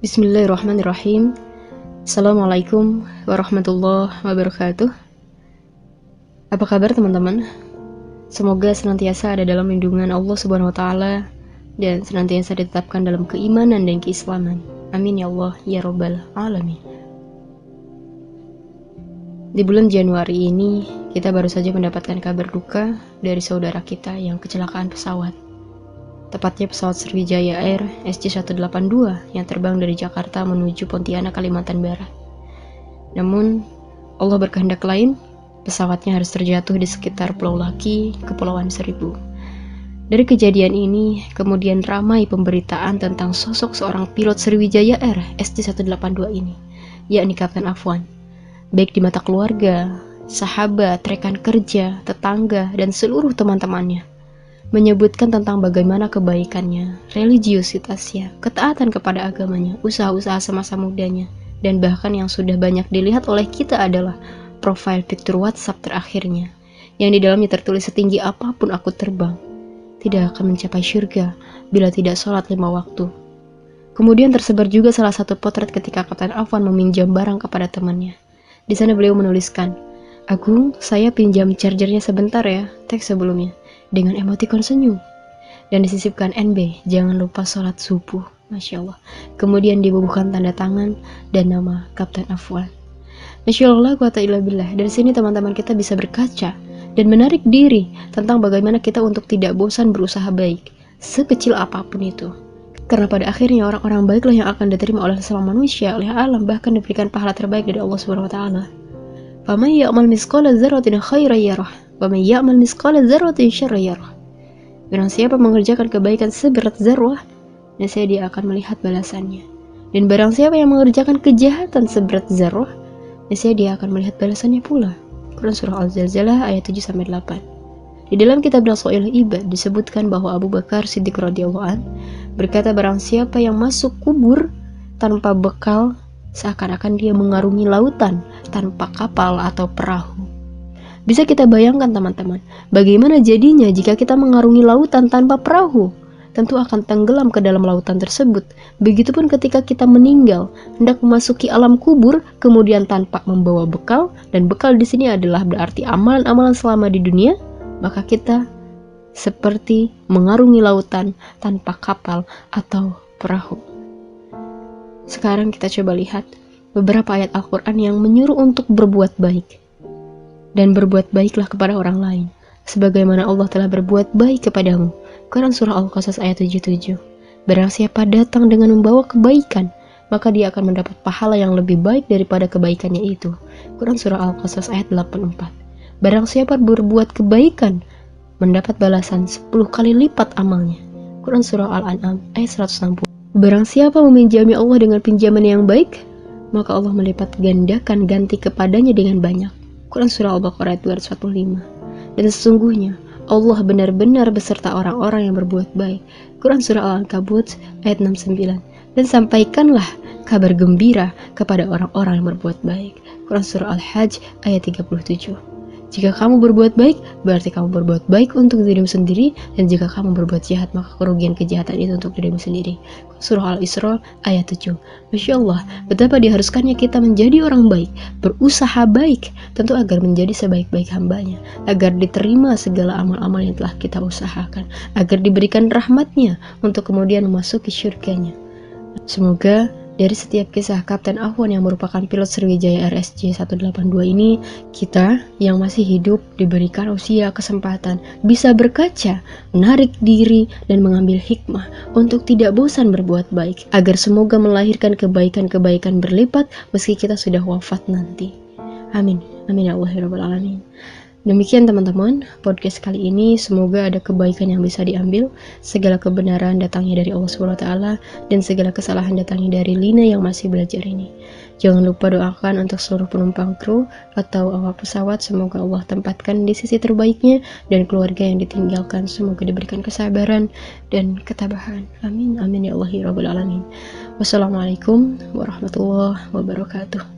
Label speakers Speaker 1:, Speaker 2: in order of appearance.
Speaker 1: Bismillahirrahmanirrahim. Assalamualaikum warahmatullahi wabarakatuh. Apa kabar teman-teman? Semoga senantiasa ada dalam lindungan Allah Subhanahu wa taala dan senantiasa ditetapkan dalam keimanan dan keislaman. Amin ya Allah ya rabbal alamin. Di bulan Januari ini kita baru saja mendapatkan kabar duka dari saudara kita yang kecelakaan pesawat. Tepatnya pesawat Sriwijaya Air SJ182 yang terbang dari Jakarta menuju Pontianak, Kalimantan Barat. Namun, Allah berkehendak lain, pesawatnya harus terjatuh di sekitar Pulau Laki, Kepulauan Seribu. Dari kejadian ini, kemudian ramai pemberitaan tentang sosok seorang pilot Sriwijaya Air SJ182 ini, yakni Kapten Afwan. Baik di mata keluarga, sahabat, rekan kerja, tetangga, dan seluruh teman-temannya. Menyebutkan tentang bagaimana kebaikannya, religiositasnya, ketaatan kepada agamanya, usaha-usaha semasa mudanya, dan bahkan yang sudah banyak dilihat oleh kita adalah profil picture WhatsApp terakhirnya, yang di dalamnya tertulis setinggi apapun aku terbang, tidak akan mencapai syurga bila tidak sholat 5 waktu. Kemudian tersebar juga salah satu potret ketika Kapten Afwan meminjam barang kepada temannya. Di sana beliau menuliskan, "Agung, saya pinjam chargernya sebentar ya," teks sebelumnya, dengan emotikon senyum. Dan disisipkan NB, "Jangan lupa sholat subuh." Masya Allah. Kemudian dibubuhkan tanda tangan dan nama Kapten Afwan. Masya Allah, quwata illa billah. Dari sini teman-teman kita bisa berkaca dan menarik diri tentang bagaimana kita untuk tidak bosan berusaha baik, sekecil apapun itu. Karena pada akhirnya orang-orang baiklah yang akan diterima oleh sesama manusia, oleh alam, bahkan diberikan pahala terbaik dari Allah Subhanahu wa taala. Faman ya'mal misqala dzarratin khairan yarah, wa man ya'mal misqala dzarratin syarran yarah. Barang siapa mengerjakan kebaikan seberat zarwah, niscaya dia akan melihat balasannya. Dan barang siapa yang mengerjakan kejahatan seberat zarwah, niscaya dia akan melihat balasannya pula. Quran surah Al-Zalzalah ayat 7-8. Di dalam kitab Nasail Ibad disebutkan bahwa Abu Bakar Siddiq radhiyallahu an berkata, barang siapa yang masuk kubur tanpa bekal, seakan-akan dia mengarungi lautan tanpa kapal atau perahu. Bisa kita bayangkan teman-teman, bagaimana jadinya jika kita mengarungi lautan tanpa perahu? Tentu akan tenggelam ke dalam lautan tersebut. Begitupun ketika kita meninggal, hendak memasuki alam kubur, kemudian tanpa membawa bekal, dan bekal di sini adalah berarti amalan-amalan selama di dunia, maka kita seperti mengarungi lautan tanpa kapal atau perahu. Sekarang kita coba lihat beberapa ayat Al-Quran yang menyuruh untuk berbuat baik. Dan berbuat baiklah kepada orang lain, sebagaimana Allah telah berbuat baik kepadamu. Quran surah Al-Qasas ayat 77. Barang siapa datang dengan membawa kebaikan, maka dia akan mendapat pahala yang lebih baik daripada kebaikannya itu. Quran surah Al-Qasas ayat 84. Barang siapa berbuat kebaikan, mendapat balasan 10 kali lipat amalnya. Quran surah Al-An'am ayat 160. Barang siapa meminjami Allah dengan pinjaman yang baik, maka Allah melipat gandakan ganti kepadanya dengan banyak. Quran surah Al-Baqarah ayat 245. Dan sesungguhnya Allah benar-benar beserta orang-orang yang berbuat baik. Quran surah Al-Ankabut ayat 69. Dan sampaikanlah kabar gembira kepada orang-orang yang berbuat baik. Quran surah Al-Hajj ayat 37. Jika kamu berbuat baik, berarti kamu berbuat baik untuk dirimu sendiri, dan jika kamu berbuat jahat, maka kerugian kejahatan itu untuk dirimu sendiri. Surah Al-Isra ayat 7. Masya Allah, betapa diharuskannya kita menjadi orang baik, berusaha baik, tentu agar menjadi sebaik-baik hambanya, agar diterima segala amal-amal yang telah kita usahakan, agar diberikan rahmatnya untuk kemudian memasuki syurganya. Semoga dari setiap kisah Kapten Afwan yang merupakan pilot Sriwijaya Air SJ182 ini, kita yang masih hidup diberikan usia kesempatan bisa berkaca, menarik diri, dan mengambil hikmah untuk tidak bosan berbuat baik, agar semoga melahirkan kebaikan-kebaikan berlipat meski kita sudah wafat nanti. Amin. Amin ya Allah ya rabbal alamin. Demikian teman-teman, podcast kali ini semoga ada kebaikan yang bisa diambil, segala kebenaran datangnya dari Allah SWT, dan segala kesalahan datangnya dari Lina yang masih belajar ini. Jangan lupa doakan untuk seluruh penumpang kru atau awak pesawat, semoga Allah tempatkan di sisi terbaiknya, dan keluarga yang ditinggalkan semoga diberikan kesabaran dan ketabahan. Amin, amin ya Allah ya rabbal alamin. Wassalamualaikum warahmatullahi wabarakatuh.